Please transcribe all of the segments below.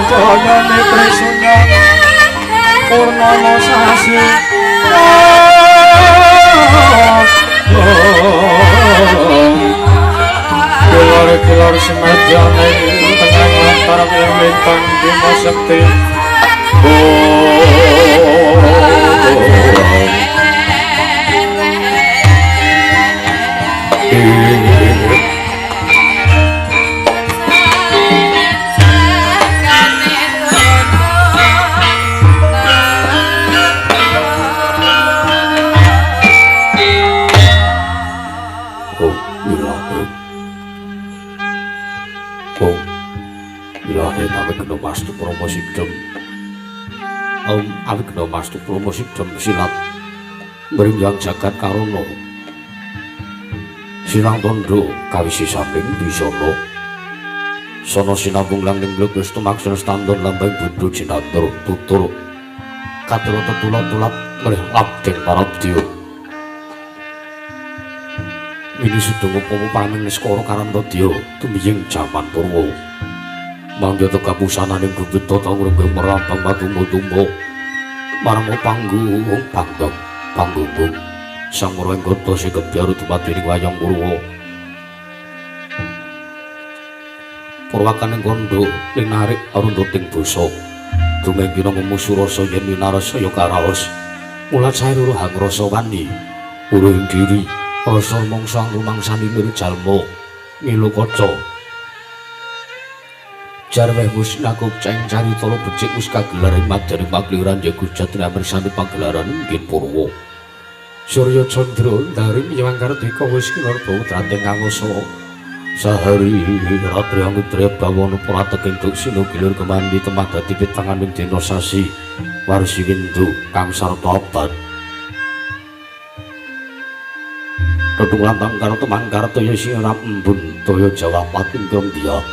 jayane Trisula purnama sasi Kilar semedane tengah lantaran lintang Bima Sekti Awikna mastu promosidem silat mrinjang jagat karono sirang tondo kawisisaning bisana sono sinambung langing mlebu tumaksana standar lambang budu cinandra tutur katara tetulat-tulat mrih labden parabdiya mini sedaya upama praming niskara karantadya tumiying jaman purwa manggata kapusananing gubita tangrembeng merampang matu-mutumba marang panggung panggung sang ora enggota sing kebyar dumadining wayang purwa purwakaning kondo linarik aruntuting basa dumengkina memusu rasa yen winarasaya karaos mulat sae ruruhang rasa wani uruh diri rasa mangsa rumangsani jalma ngilu kaca jarweh wis nakuk ceng carita becik wis kagelar ing madyaning pagliran ya Gujatri amirsani pagelaran inggih purwa Surya Candra ndaring nyawang Kartika wis kinarba tranteng ngangasa sahari ratri angudra bawana prateking duk sinugilir kemandi temah dadi pitanganing dina sasi warsi windu kang sarta abad Rodung lantang karta mangkarta ya sing embun daya Jawa pating krembiya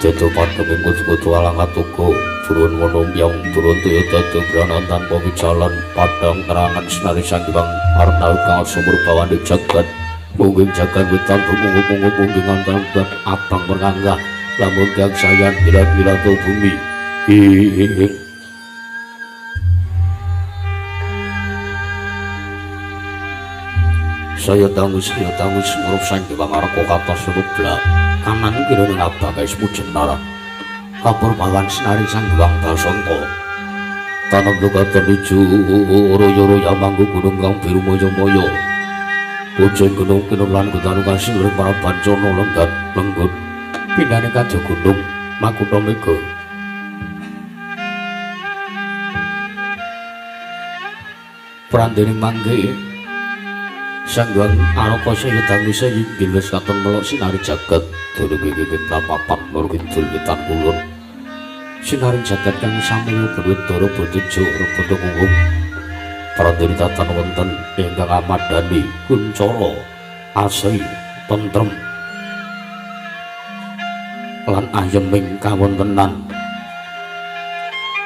Dedo padheng kudu alang atuga burun wono yang burun tuya dadi brana tanpa wijalan padhang terangan senari sanggibang arna kang sumur bawane jagat mungking jagat witan mungut-mungut mungking antan abang merangga lamun kang sayan kira-kira to bumi saya tangus ngurup sanggibang arko kata sebubla kanan kira ning abang guys pujen nara kapur pawan senari sanggibang basanta tanam luka teriju royo-royo manggu gunung kang biru moyo-moyo pujen gunung kinulan kutanukan silir para bancono lenggut pindane kaja gunung makuna mega prandening mangge Sanggang araka saya tangi saya giles katon melok sinari jagat durung papan lor kidul wetan kulon sinari jagat kang samiya berwedara botejo rebodo umum pranderita tatan wonten ingkang amadani kuncara asri tentrem lan ayeming kawontenan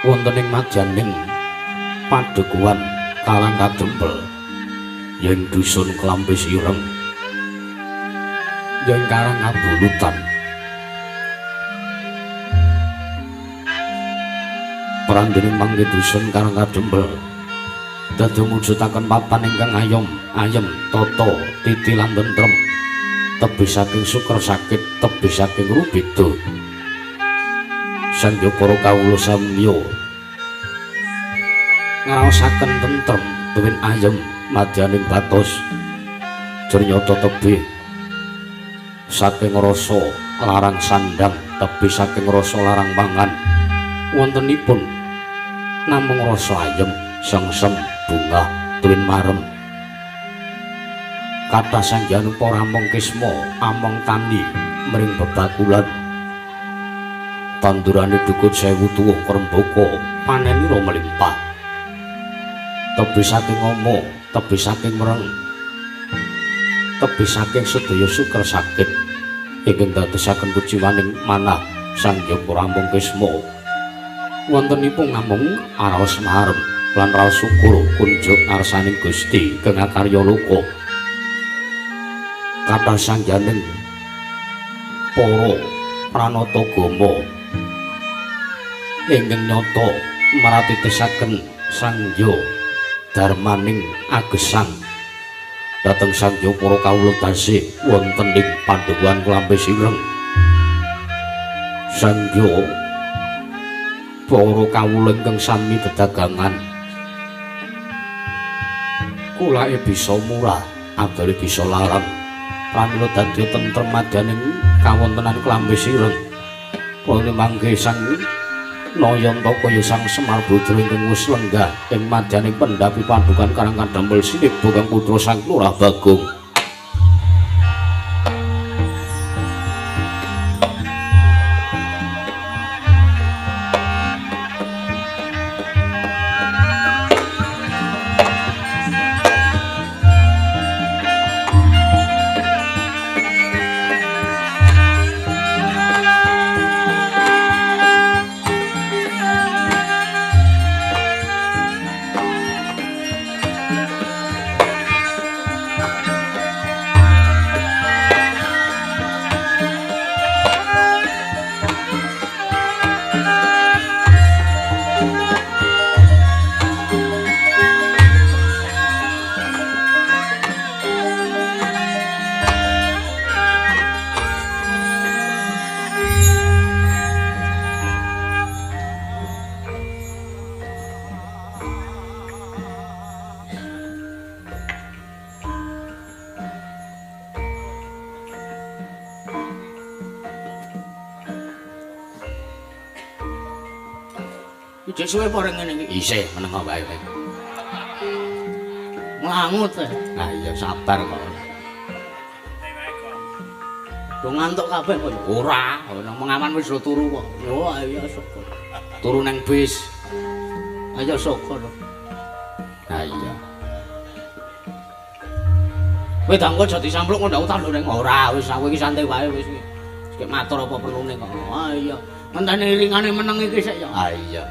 wonten ing madyaning padhekuan Karang Kadempel yang dusun Kelampis Ireng yang Karang Abulutan perandening mangke dusun Karang Kadempel dadi mujudaken papan ingkang ayem tata titi lan tentrem tebih saking suker sakit tebih saking rubeda sangga para kawula samya ngraosaken tentrem tuwin ayem madyaning batos jernyata tebih saking rasa larang sandang tebih saking rasa larang mangan wontenipun namung rasa ayem sengsem bunga tuwin marem kathah sanggihan para among kisma among tani mring bebakulan tandurane dukut 1000 tuwuh krembaka panenira melimpah tebih saking ngomong tebih saking mereng tebih saking sedaya suker sakit ingkang dadosaken kuciwaning manah Sangya Pramung Kisma wontenipun namung araos marem lan raos syukur kunjuk ngarsaning Gusti kang akarya loka kathah sangyaning para pranatagama ingkang nyata maratitesaken Sangya Darmaning agesang dhateng Sangya para kawula tasih wonten ing Pandhawan Klambi Sireng. Sangya para kawula ingkang sami dedagangan kulake bisa murah abdale bisa larang pramila dadi tentrem madyaning kawontenan Klambi Sireng. Kula mangke sang Nayanta kaya sang Semar Badra ingkang wis lenggah ing madyaning pendhapi Padukan Karang Kadamel Siniba kang putra sang Lurah Bagong. Ijek suwe apa ngene iki? Isih menengo wae. Nglangut. Nah iya sabar kok. Do ngantuk kabeh kok. Ora, nang mengaman wis do turu kok. Oh iya syukur. Turu nang bis. Ayo syukur. Nah iya. Kowe dangko aja disampluk kok ndak utah lho ning. Ora, wis aku iki santai Wae wis iki. Sik matur apa perlune kok. Ah iya. Ngenteni iringane meneng iki sik ya. Ah iya.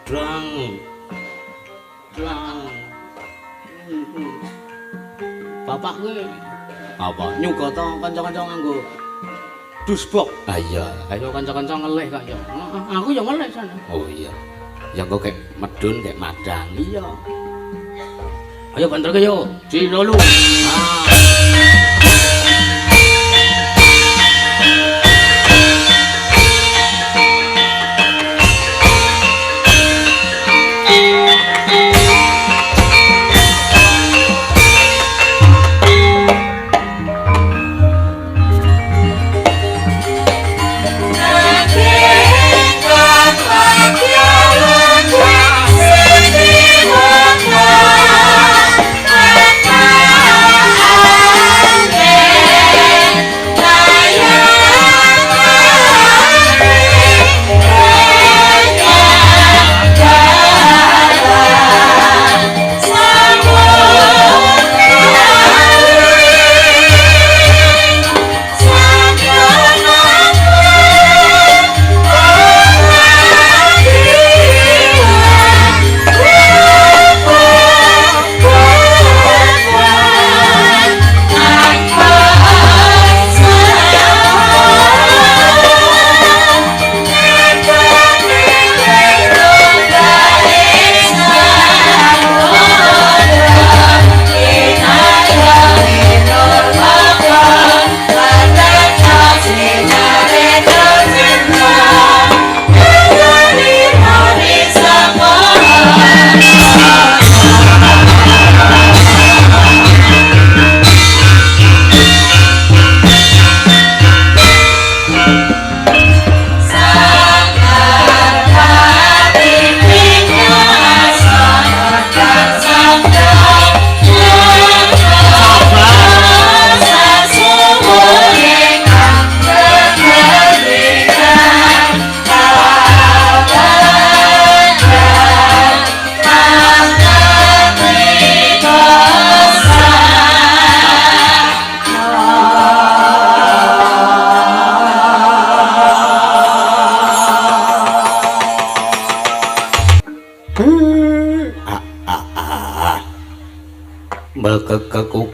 Drang. Bapak kowe Apa? nyugata kanca-kanca nganggo dusbok. Ah iya. Ayo kanca-kanca ngelih kok ya. Aku ya ngelih sana. Oh iya. Ya kok kayak medun kayak madang. Iya. Ayo banter ke yo. Ji lolu. Ah. Ah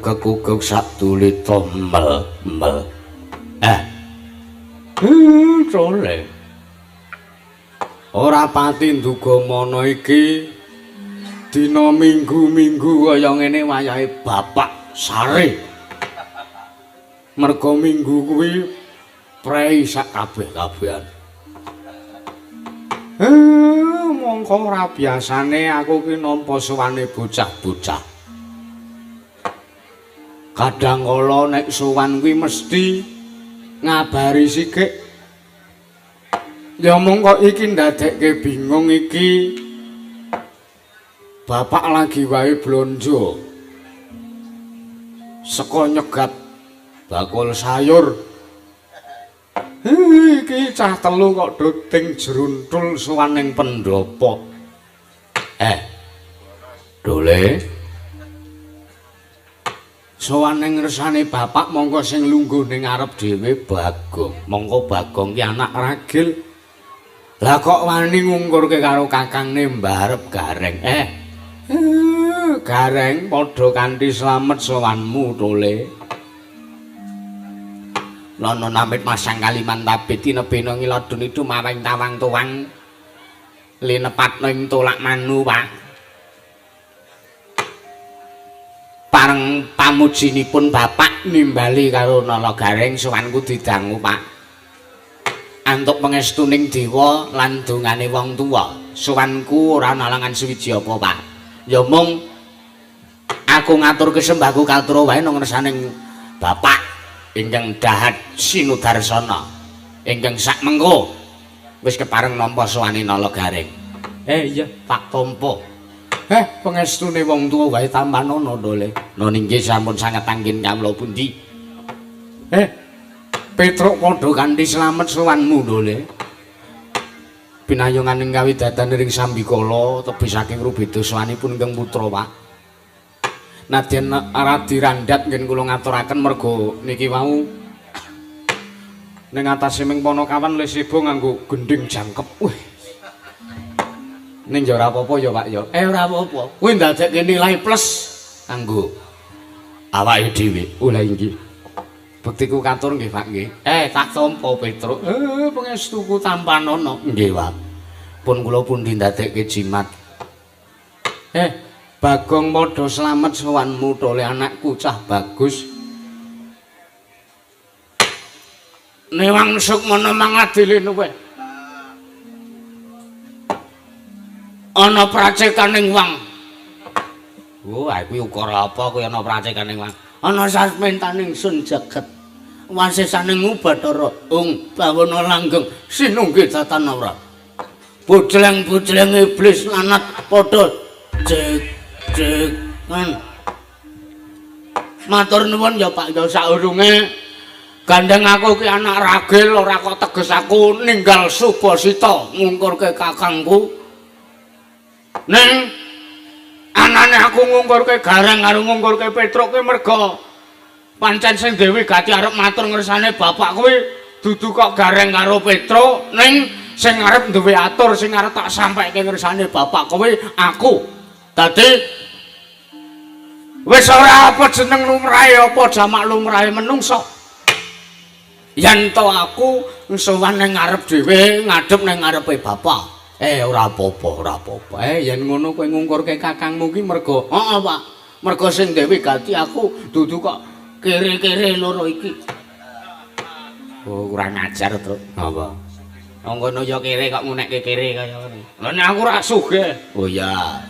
kekuguk satuli tombel mel. Trole. Ora pati nduga mono iki dina minggu-minggu kaya ngene wayahe Bapak Sare. Merga minggu kuwi prei sak kabeh-kabehan. Mongko ora biasane aku ki nampa suwane bocah-bocah. Kadang kala nek sowan kuwi mesti ngabari sikik. Ya mung kok iki ndadekke bingung iki. Bapak lagi wae blonjo. Saka nyegat bakul sayur. Iki cah telu kok doting jeruntul sowan ning pendopo. Dole. Sowan ning ngersane bapak mongko sing lungguh ning ngarep dhewe Bagong. Mongko Bagong ki anak ragil. Lah kok wani ngungkurke karo kakangne mbarep Gareng. Gareng padha kanthi slamet sowanmu Tole. Lono namit masang kaliman tabit tinebena ngilodun itu maring tawang tuwang linepatno ing tolak manu Pak. Pareng pamujinipun bapak nimbali karo Nala Gareng sowanku didangu Pak. Antuk pangestuning dewa lan dongane wong tuwa. Sowanku ora nalangan suwiji apa Pak. Ya mung aku ngatur kesembahku katura wae nang ngersaning bapak ingkang dahat Sinudarsana ingkang sak mengko wis kepareng nampa sowane Nala Gareng. Iya Pak Tompo. Pangestune wong tuwa wae tambanana Dole. Nona inggih sampun sanget anggen kawula pundi. Petruk padha kanthi slamet sowanmu Dole. Pinayungan ing kawidadan ring Sambikala tebih saking Rubeda sowanipun ingkang putra Pak. Nadyan aradi randhat ngen kula ngaturaken merga niki wau ning atase ming Panakawan le sibo nganggo gending jangkep. Wih. Ning ya ora apa-apa ya Pak ya. Ora apa-apa. Kuwi ndadekke nilai plus kanggo awake dhewe. Lha inggih. Bektiku katur nggih Pak nggih. Tak tampa Petruk. Pangestuku tampanana. Nggih Pak. Pun kula pundi ndadekke jimat. Bagong padha slamet sowanmu Tole anakku cah bagus. Newang sukmana mangadili nuwe. Ana pracekaning wang. Kuwi ukara apa kuwi ana pracekaning wang? Ana sasmentaning sun jagat. Wasesaning Bathara bawana langgeng sinunggih tatanawra. Bojleng-bojleng iblis lanat padha kan. Matur nuwun ya Pak ya saurunge gandeng aku ki anak ragil ora kok teges aku ninggal Subasita ngungkurke kakangku. Ning anane aku ngungkurke Gareng karo ngungkurke Petruk ki merga pancen sing Dewi Gati arep matur ngersane bapak kuwi dudu kok Gareng karo Petruk ning sing arep duwe atur sing arep tak sampaike ngersane bapak kuwi aku. Dadi wis ora apa jeneng lumrahe apa jamak lumrahe menungso. Yen to aku sowan ning ngarep dhewe ngadhep ning ngarepe bapak. Ora apa-apa, ora apa-apa. Yen ngono kowe ngungkurke kakangmu ki merga Pak. Merga sing Dewi Gati aku dudu kok kere-kere loro iki. Kurang ajar, Truk. Apa? Wong kono ya kere kok ngunekke kere kaya ngene. Lah nek aku ora sugih. Oh ya.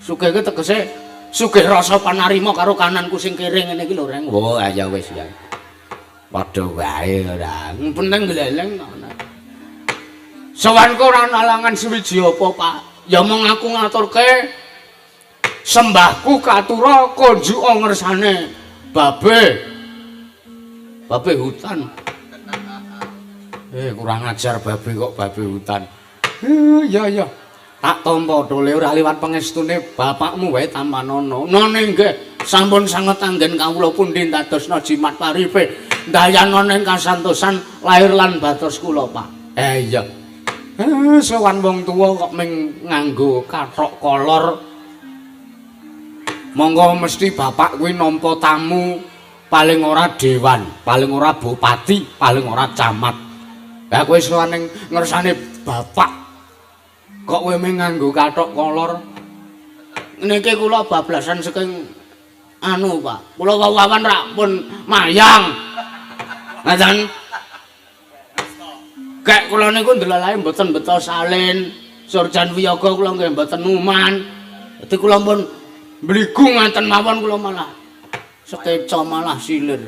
Sugih ki tegese sugih rasa panarima karo kananku sing kere ngene iki lho, Reng. Oh, ya wis ya. Padha wae ora. Penting gleleng ngono. Sowanku ora nalangan suwiji apa, Pak. Ya mung aku ngaturke sembahku katura konjuk ngersane babe hutan. Kurang ajar babe kok babe hutan. Ya. Tak tampa Dole ora liwat pangestune bapakmu wae tampanana. None nggih sampun sanget anggen kawula pundi dadosna jimat paripe ndayana ning kasantosan lair lan batos kula, Pak. Iya. Sowan wong tuwa kok ming nganggo kathok kolor. Monggo mesti bapak kuwi nampa tamu paling ora dewan, paling ora bupati, paling ora camat. Lah kowe sowan ning ngersane bapak kok kowe mung nganggo kathok kolor. Niki kula bablasan saking anu, Pak. Kula wawan rak pun mayang. Ngaten. Kek kula niku ndelalahe mboten beto salin. Surjan wiyaga kula nggih mboten numan. Dadi kula pun mligu ngaten mawon kula malah sekeca malah silir.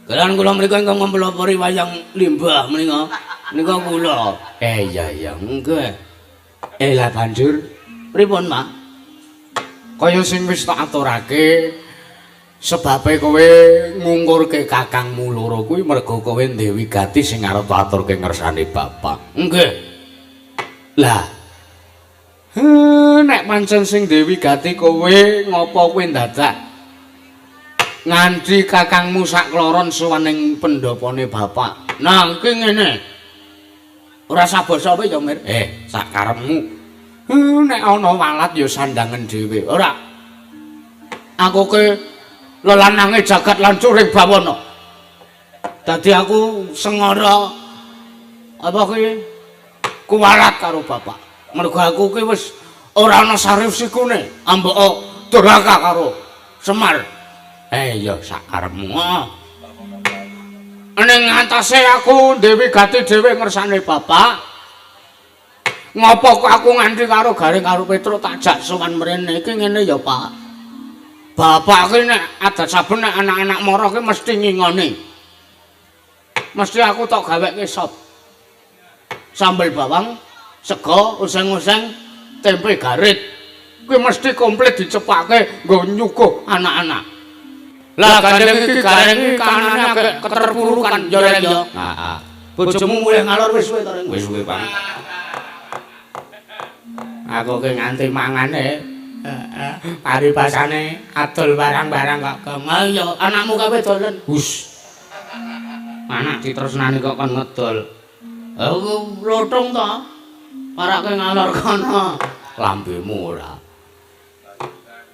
Kelan kula mriku ingkang mempelopori wayang limbah menika. Nika kula. Iya nggih. Lah banjur Pripun, Mak? kaya sing wis tak aturake sebabe kowe ngungkurke kakangmu loro kuwi mergo kowe Dewi Gati sing arep aturke ngersane bapak. Nggih. Lah nek pancen sing Dewi Gati kowe ngopo kowe dadak nganti kakangmu sak kloron suwaning pendhapane bapak. Nah, iki ngene. Ora sabasa wae ya, Mir. Sak karepmu. Nek ana walat ya sandangan dhewe. Ora. Aku ke lelanange jagat lan curing bawana. Dadi aku sengara apa kuwi kuwalat karo bapak. Mergo aku ki wis ora ana sarif sikune, ambek durhaka karo Semar. Ya sak karepmu. Ning ngantase aku Dewi Gati dhewe ngersane bapak. Ngopo kok aku nganti karo Garing karo Petro tak jak sowan mrene iki ngene ya, Pak. Bapak ki nek adat saben nek anak-anak mara ki mesti ngingoni. Mesti aku tok gaweke sop. Sambel bawang, sego, useng-useng, tempe garit. Kuwi mesti komplit dicepake nggo nyuguh anak-anak. Lah gandeng iki Garing iki kanane keterpurukan ya Rek ya. Heeh. Bojomu mulih ngalor wis suwe to Rek? Wis suwe, Pak. Aku ki nganti mangane paribasane adol barang-barang kok kemel ya anakmu kabeh dolen. Hus. Anak ditresnani kok kon ngedol. Aku lothong to. Parake ngalor kono. Lambemu ora.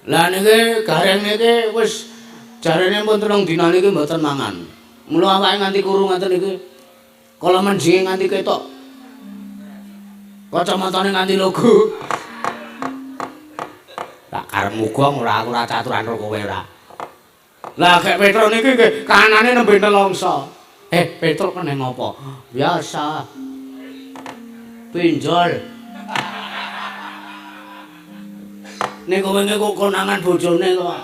Lah niki Garing niki wis jarene pun 3 dina niki mboten mangan. Mula awake nganti kuru ngaten iki. Kala menjinge nganti ketok. Kacamatane nganti logo. Tak karepmu gong ora aku ora caturan karo kowe ora. Lah gek Petro niki nggih kanane nembe nelongso. Petro kene ngopo? Biasa. Pinjol. Niku wingi kok konangan bojone kok.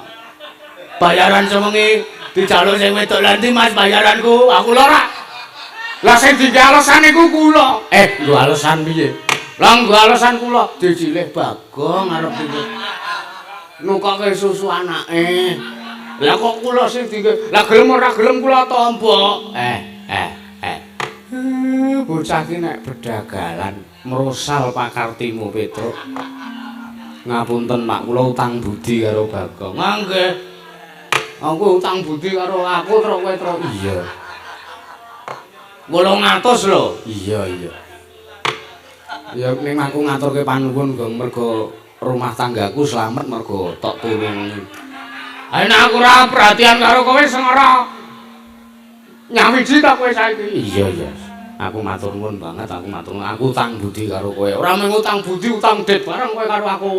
Bayaran sewengi dijaluk sing wedok lha ndi Mas bayaranku? Aku ora. Lah sing digawe alasan iku kula. Nggo alasan piye? Lah nggo alasan kula dijilih Bagong arep iki. Nukoke susu anake. Lah kok kula sing digawe. Lah gelem ora gelem kula tampa. Bocah ki nek bedagalan merosal pakartimu Petro. Ngapunten Mak, kula utang budi karo Bagong. Nggih. Aku utang budi karo aku terus kowe terus. Iya. 800 lho. Iya. Ya ning aku ngaturke panuwun Gong mergo rumah tanggaku slamet mergo tok tulungi. Nek aku ora perhatian karo kowe sing ora nyawiji ta kowe saiki. Iya. Aku matur nuwun banget, aku utang budi karo kowe. Ora mung utang budi, utang det bareng kowe karo aku.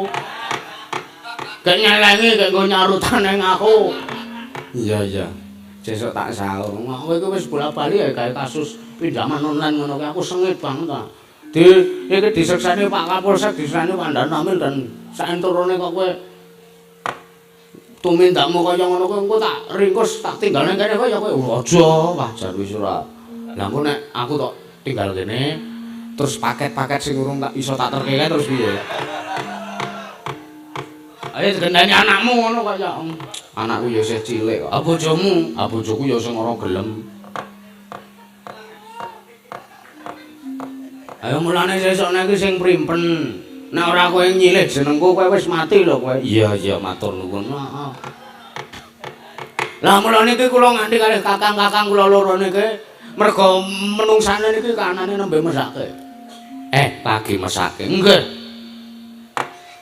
Gek nyelengi gek nggo nyarutan ning aku. Iya. Sesuk tak saur. Kowe iki wis bola-bali ya gawe kasus pinjaman online ngono ki aku sengit banget ta. Iki diseksani Pak Kapolsek, diseksani Pandan Amil dan saenturune kok kowe tumindakmu kaya ngono kowe engko tak ringkus tak tinggal nang kene kaya kowe. Aja, wajar wis ora. Lah engko nek aku tok tinggal kene terus paket-paket sing urung tak iso tak terkeke terus piye? Ayo gendani anakmu ngono kaya. Anakku ya isih cilik kok. Bojomu, Bojoku ya sing ora gelem. ayo mulane sesuk iki sing primpen. Nek ora kowe nyilih jenengku kowe wis mati lho kowe. Iya, matur nuwun. Heeh. Lah mulane iki kula nganti kalih kakang-kakang kula loro niki mergo menungsane niki kanane nembe mesake. Lagi mesake. Nggih.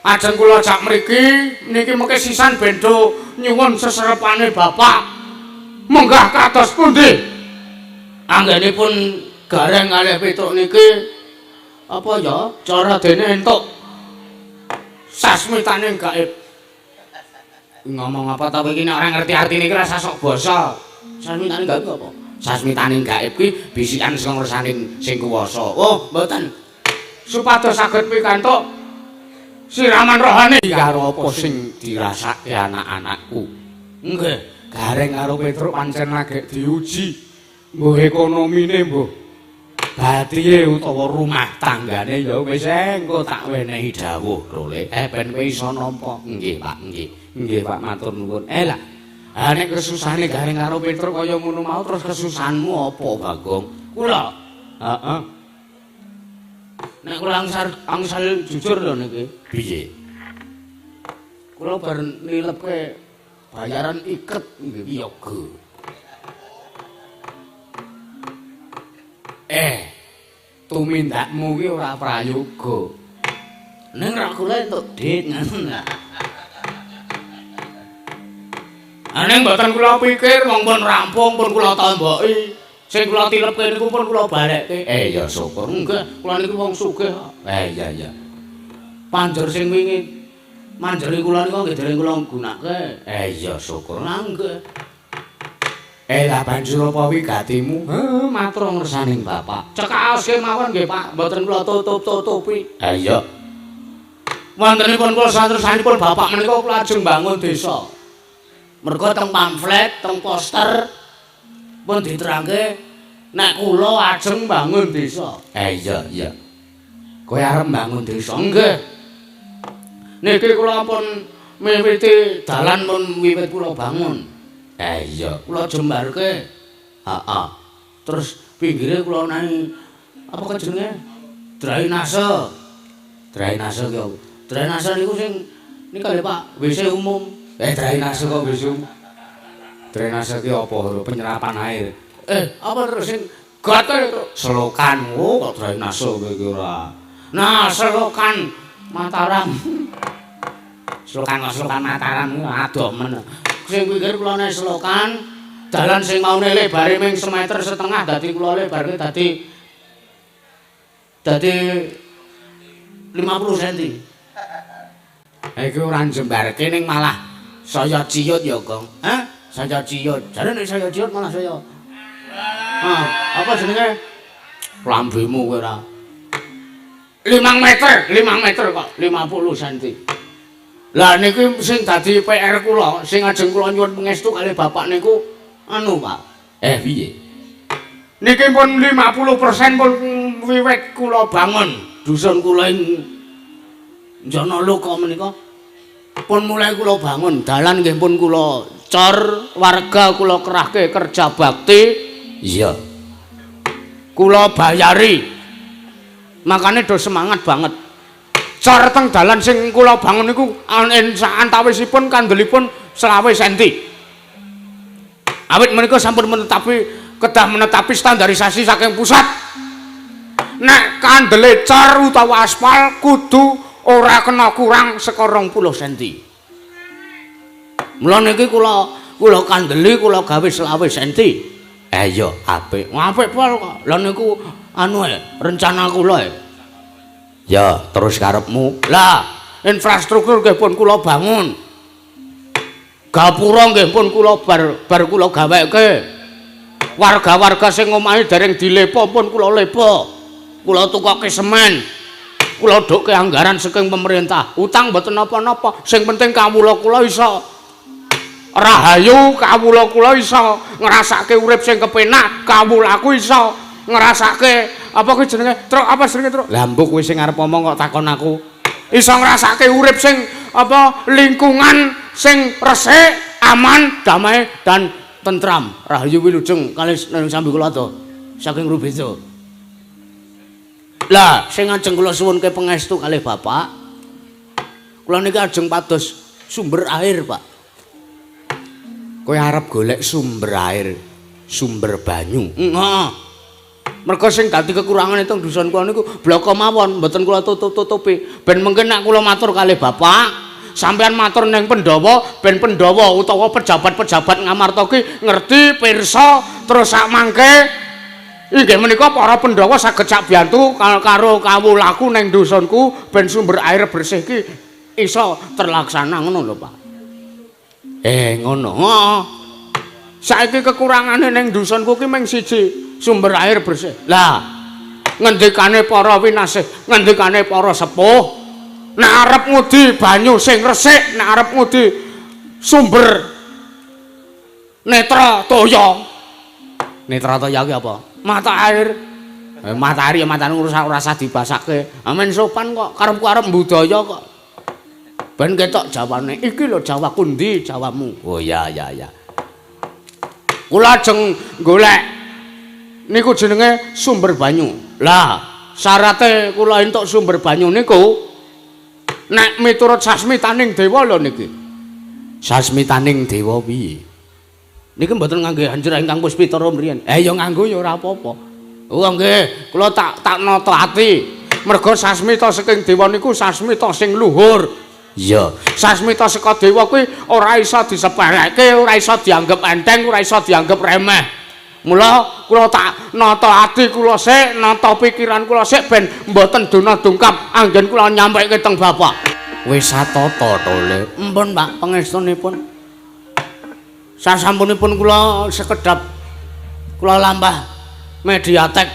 Ajeng kula jak mriki niki mengke sisan bendo nyuwun seserepane Bapak. Menggah kados pundi? Anggenipun Gareng kalih Petruk niki apa ya cara dene entuk sasmitaning gaib. Ngomong apa ta iki nek ora ngerti artine iki rasa sok basa. Sasmitaning gaib apa? Sasmitaning gaib kuwi bisikan sing ngersaning sing kuwasa. Oh, mboten. Supados saged pikantuk siraman rohani karo apa sing dirasake anak-anakku. Nggih, Gareng karo Petruk pancen lagi diuji. Mbuh ekonomine mbuh batihe utawa rumah tanggane ya wis engko tak wenehi dawuh Role. Ben kowe iso nampa. Nggih, Pak, nggih. Nggih, Pak, matur nuwun. Lah, nek kesusahane Gareng karo Petruk kaya ngono mau terus kesusahanmu apa, Bagong? Kula. Heeh. Nek kula angsal jujur lho niki. Piye? Kula bar nilepke bayaran iket nggih yoga. Tumindakmu ki ora prayoga. Ning ra kula entuk dit ngono. Ning mboten kula pikir wong pun rampung pun kula tamboki. Sing kula tilepke niku pun kula balekke. Ya syukur. Enggak, kula niku wong sugih kok. Iya. Panjer sing wingi manjeri kula niku nggih dereng kula gunakake. Iya syukur. Nggih. Lah banjur apa wigatimu? Matur ngersaning Bapak. Cekaos kemawon nggih, Pak. Mboten kula tutup-tutupi. Iya. Wontenipun kula santersanipun Bapak menika kula ajeng bangun desa. Mergo teng pamflet, teng poster pun diterangke nek kula ajeng bangun desa. Iya. Kowe arep bangun desa? Nggih. Niki kula pun miwiti dalan pun wiwit kula bangun. Iya, kula jembarke. Heeh. Terus pinggire kula nahi apa jenenge? Drainase. Drainase ki apa? Drainase niku sing niki lho Pak, WC umum. Drainase kok WC umum. Drainase ki apa? Penyerapan air. Apa terus sing gatel itu? Selokan. Oh, kok drainase iki ora. Nah, selokan Mataram. Selokan Mataram adomen. Sing pikir kula nek selokan dalan sing maune lebare ming semeter setengah dadi kula lebarke dadi 50 cm. Iki ora jembarke ning malah saya ciyut ya, Gong. Hah? Saya ciyut. Jare nek saya ciyut malah saya. Apa jenenge? Lambemu kowe ora. 5 meter kok, 50 cm. Lah niki sing dadi PR kula, sing ajeng kula nyuwun pangestu kalih Bapak niku anu, Pak. Piye? Niki pun 50% pun wiwit kula bangun dusun kula ing Jana Loka menika. Pun mulai kula bangun, dalan nggih pun kula cor, warga kula kerahke kerja bakti. Iya. Kula bayari. Makane do semangat banget. Cor teng dalan sing kula bangun niku antawisipun kandelipun 20 cm. Awit menika sampun kedah menetapi standarisasi saking pusat. Nek kandele cor utawa aspal kudu ora kena kurang saka 20 cm. Mula niki kula kandeli kula gawe 20 cm. Iya, apik. Apik pol kok. Lah niku anu rencana kula. Ya, terus karepmu. Lah, infrastruktur nggih pun kula bangun. Gapura nggih pun kula bar kula gaweke. Warga-warga sing omahe dereng dilepo pun kula lepo. Kula tukoke semen. Kula dhukke anggaran saking pemerintah. Utang mboten napa-napa. Sing penting kawula kula iso rahayu, kawula kula iso ngrasake urip sing kepenak, kawulaku iso ngrasake apa kuwi jenenge truk apa jenenge truk lambuk kuwi sing arep omong kok takon aku iso ngrasake urip sing apa lingkungan sing resik aman damai dan tentram rahayu wilujeng kalih sambi kula to saking Rubezo. Lah sing ajeng kula suwunke pangestu kalih Bapak kula niki ajeng pados sumber air Pak. Kowe arep golek sumber air sumber banyu. Heeh. Mergo sing dadi kekurangane teng dusun kula niku bloko mawon, mboten kula tutup-tutupi. Ben mengke nek kula matur kalih Bapak, sampeyan matur ning Pandhawa, ben Pandhawa utawa pejabat-pejabat Ngamarta ki ngerti pirsa terus sak mangke inggih menika para Pandhawa saged sak biyantu karo kawulaku ning dusunku ben sumber air bersih ki iso terlaksana ngono lho, Pak. Ngono. Heeh. Saiki kekurangane ning dusunku ki mung siji. Sumber air bersih. Lah, ngendikane para winasih, ngendikane para sepuh, nek arep ngudi banyu sing resik, nek arep ngudi sumber netra toya. Netra toya ki apa? Mata air. Mata air ya matane ora usah dibasake. Amen sopan kok, karepku arep budaya kok. Ben ketok jawane. Iki lho Jawaku ndi Jawamu? Oh ya. Kula ajeng golek niku jenenge sumber banyu. Lah, syarate kula entuk sumber banyu niku nek miturut sasmitaning dewa lho niki. Sasmitaning dewa piye? Niki mboten ngangge anjir ingkang Puspitara mriyen. Ya nganggo ya ora apa-apa. Oh nggih, kula tak nata ati. Merga sasmita saking dewa niku sasmita sing luhur. Iya, sasmita saka dewa kuwi ora iso disepeleke, ora iso dianggep enteng, ora iso dianggep remeh. Mula kula tak nata ati kula sik, nata pikiran kula sik ben mboten dona dungkap anggen kula nyampaike teng Bapak. Wis satata to Le. Mpun Pak, pangestunipun. Sasampunipun kula sekedhap kula lambah Mediatek.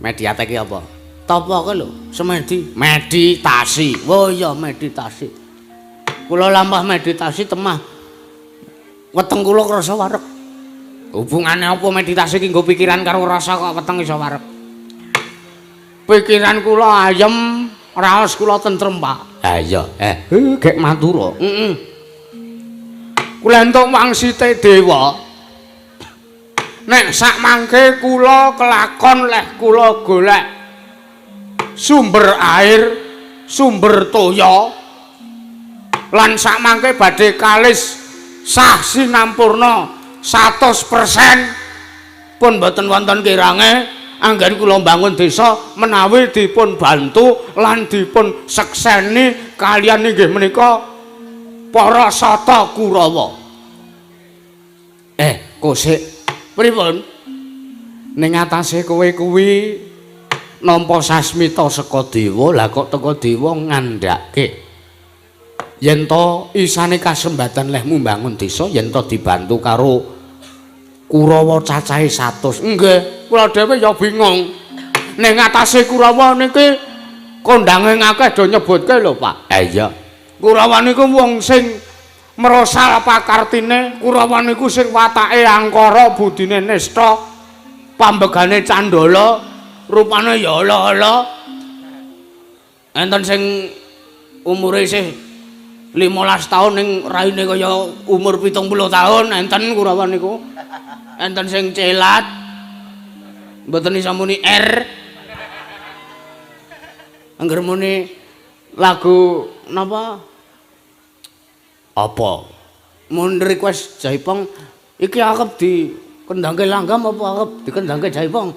Mediatek iki apa? Tapa ke lho? Semedi, meditasi. Oh iya meditasi. Kula lambah meditasi temah weteng kula krasa wareg. Hubungane apa meditasi ki nggo pikiran karo rasa kok weteng iso wareg. Pikiran kula ayem, raos kula tentrem, Pak. Ha iya, gek matura. Heeh. Kula entuk wangsite dewa. Nek sak mangke kula kelakon leh kula golek sumber air, sumber toya. Lan sak mangke badhe kalis sah sinampurna 100% pun mboten wonten kirange anggen kula mbangun desa menawi dipun bantu lan dipun sekseni kaliyan inggih menika para sata Kurawa. Kosik pripun? Ning atase kowe kuwi nampa sasmita saka dewa, lah kok teko dewa ngandhake yen to isane kasembatan lehmu mbangun desa yen to dibantu karo Kurawa cacahe 100. Nggih, kula dhewe ya bingung. Ning atase Kurawa niki kondange akeh do nyebutke lho, Pak. Iya. Kurawa niku wong sing merosal pakartine, Kurawa niku sing watake angkara, budine nista, pambegane candala, rupane ya ala-ala. Enten sing umure isih 15 tahun ning raine kaya umur 70 tahun enten Kurawa niku. Enten sing celat mboten iso muni R. Angger muni lagu napa? Apa? Mun request Jaipong iki arep dikendangke langgam apa arep dikendangke Jaipong?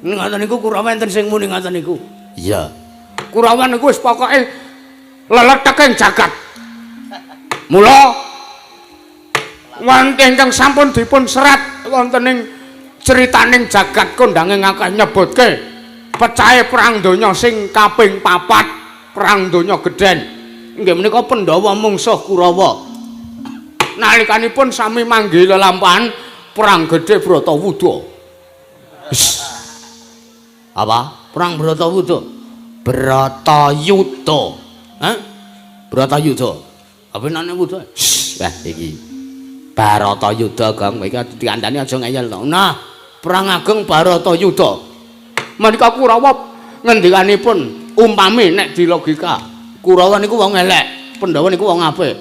Ngoten niku Kurawa enten sing muni ngoten niku. Iya. Kurawa niku wis pokoke leleteking jagat. Mula wonten ingkang sampun dipun serat wonten ing critaning jagat kondange ngakeh nyebutke pecahe perang donya sing kaping 4, perang donya gedhen. Inggih menika Pandhawa mungsuh Kurawa. Nalikanipun sami manggih lelampahan perang gedhe Bratawuda. Apa? Perang Bratawuda. Bratayuda. Hah? Bratayuda. Apa nane wuda? Wah iki Baratayuda Kang, iki dikandani aja ngeyel to. Nah, perang ageng Baratayuda. Menika Kurawa ngendikanipun umpami nek di logika Kurawa niku wong elek, Pandhawa niku wong apik.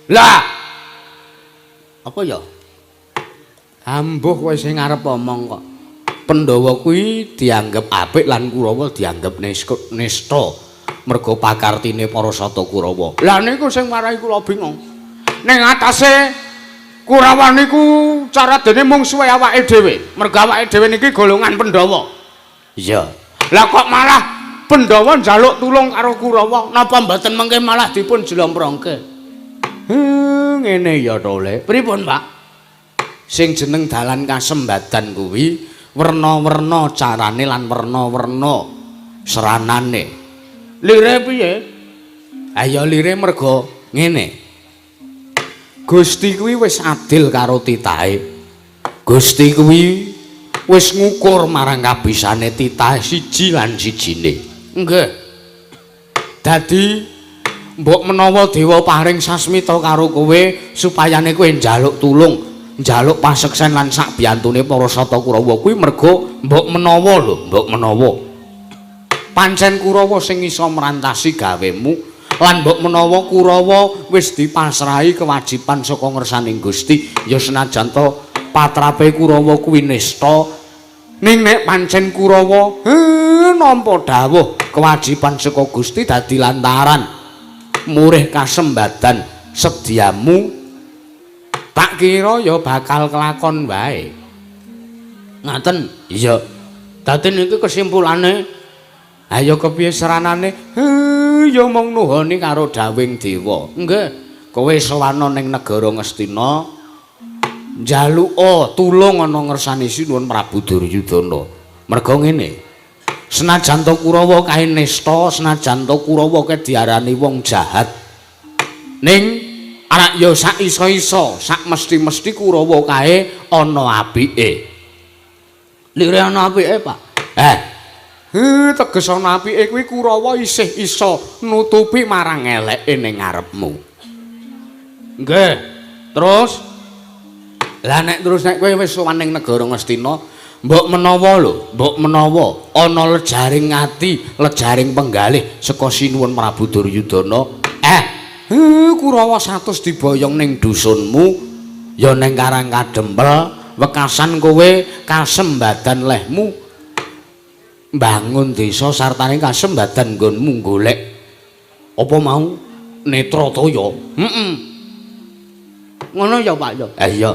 Lah, apa ya? Ambuh kowe sing arep omong kok. Pandhawa kuwi dianggep apik lan Kurawa dianggep nista. Mergo pakartine para sata Kurawa. Lah niku sing marai kula bingung. Ning atase Kurawa niku cara dene mung suwe awake dhewe. Mergo awake dhewe niki golongan Pandhawa. Iya. Lah kok malah Pandhawa njaluk tulung karo Kurawa, napa mboten mengke malah dipun jlomprongke? Ngene ya to, Le. Pripun, Pak? Sing jeneng dalan kasembadan kuwi werna-werna carane lan werna-werna seranane. Lire piye? Ayo lire mergo ngene. Gusti kuwi wis adil karo titahe. Gusti kuwi wis ngukur marang kabisane titahe siji lan sijine. Nggih. Dadi mbok menawa dewa paring sasmita karo kowe supayane kowe njaluk tulung, njaluk paseksen lan sak biyantune para Sata Kurawa kuwi mergo mbok menawa lho, mbok menawa. Pancen Kurawa sing iso merantasi gawemu. Lan mbok menawa Kurawa wis dipasrahi kewajiban saka ngersaning Gusti ya senajan to patrape Kurawa kuwi nista ning nek pancen Kurawa nampa dawuh kewajiban saka Gusti dadi lantaran murih kasembadan sediamu tak kira ya bakal kelakon wae. Ngaten. Iya. Dadi niki kesimpulane ayo kepiye seranane? Ya mung nuhoni karo dawing dewa. Nggih, kowe sowana ning negara Ngastina njaluka tulung ana ngersane Sinuwun Prabu Duryudana. Mergo ngene. Senajan to Kurawa kae nista, senajan to Kurawa kae diarani wong jahat. Ning anak ya sak iso-iso, sak mesti-mesti Kurawa kae ana apike. Lire ana apike, Pak. Teges ana apike kuwi Kurawa isih iso nutupi marang eleke ning ngarepmu. Nggih. Terus lah nek kowe wis sowan ning negara Ngastina, mbok menawa lho, mbok menawa ana lejaring ati, lejaring penggalih saka Sinuwun Prabu Duryudana, Kurawa satus diboyong ning dusunmu, ya ning Karang Kadempel, wekasan kowe kasembadan lehmu bangun desa sartane kasembadan nggonmu golek apa mau Netrataya. Ngono ya Pak ya. Iya.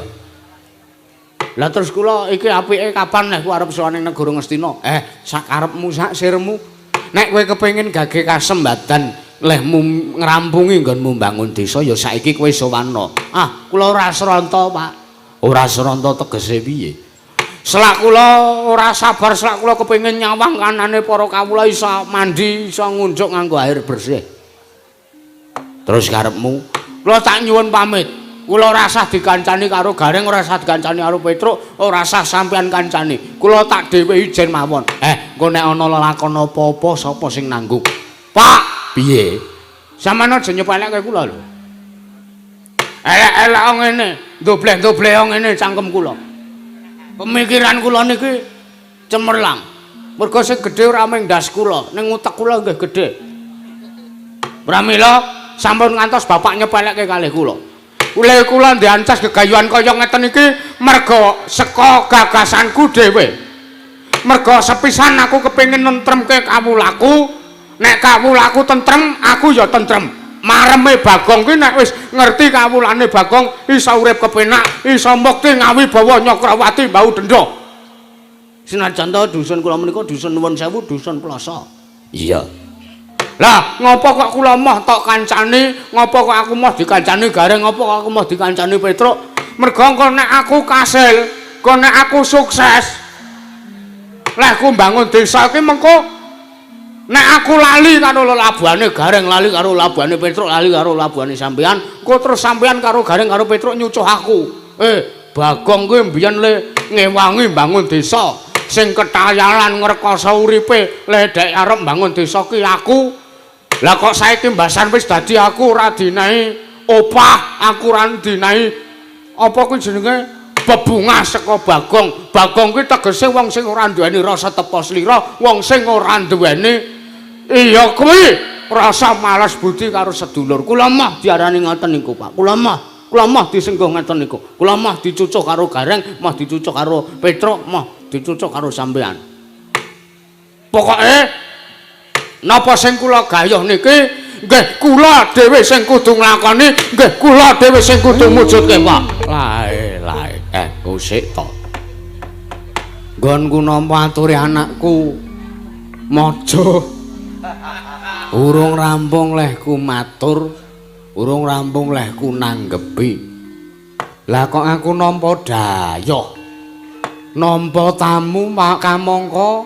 Lah terus kula iki apike kapan nek ku arep sowan ning negara Ngastina? Sak karepmu sak sirmu. Nek kowe kepengin gage kasembadan lehmu ngrampungi nggonmu bangun desa ya saiki kowe sowanno. Kula ora sranta, Pak. Ora sranta tegese piye? Selak kula ora sabar, selak kula kepengin nyawang kanane para kawula iso mandi, iso ngunjuk nganggo air bersih. Terus karepmu, kula tak nyuwun pamit. Kula ora sah dikancani karo Gareng, ora sah dikancani karo Petruk, ora sah sampean kancani. Kula tak dhewe ijen mawon. Engko nek ana lelakon apa-apa sapa sing nanggung? Pak, piye? Sampeyan aja nyepelekke kula lho. Elek-elek ngene, dobleh-dobleh ngene cangkem kula. Pemikiran kula niki cemerlang. Mergo sing gedhe ora mung ndas kula, ning utek kula nggih gedhe. Pramila sampun ngantos bapak nyepelekke kalih kula. Kula diancas gegayuhan kaya ngeten iki merga saka gagasanku dhewe. Merga sepisan aku kepengin nentremke kawulaku, nek kawulaku tentrem, aku ya tentrem. Mareme Bagong kuwi nek wis ngerti kawulane Bagong iso urip kepenak, iso mukti ngawibawa Nyakrawati Mbau Denda. Senajan to dusun kula menika dusun Nuwun Sewu, dusun Plasa. Iya. Lah, ngopo kok kula moh tok kancani, ngopo kok aku moh dikancani Gareng, ngopo kok aku moh dikancani Petruk? Mergo engko nek aku kasil, engko nek aku sukses. Lah ku mbangun desa iki mengko nek aku lali karo labuhane Gareng, lali karo labuhane Petruk, lali karo labuhane sampean, kok terus sampean karo Gareng karo Petruk nyucuh aku. Bagong kuwi mbiyen le ngewangi bangun desa, sing ketayalan ngrekoso uripe le dek arep bangun desa ki aku. Lah kok saiki mbasan wis dadi aku ora dinahi opah, aku ora dinahi apa kuwi jenenge bebungah saka Bagong. Bagong kuwi tegese wong sing ora duweni rasa tepa slira, wong sing ora duweni iya kuwi rasa malas budi karo sedulur. Kula mah diarani ngoten niku, Pak. Kula mah disenggo ngoten niku. Kula mah dicucuk karo Gareng, mah dicucuk karo Petruk, mah dicucuk karo sampean. Pokoke napa sing kula gayuh niki nggih kula dhewe sing kudu nglakoni, nggih kula dhewe sing kudu mujudke, Pak. Lae. Usik to. Nggonku nampa aturi anakku maja. Urung rampung lehku matur, urung rampung lehku nanggepi. Lah kok aku nampa dayoh. Nampa tamu kamangka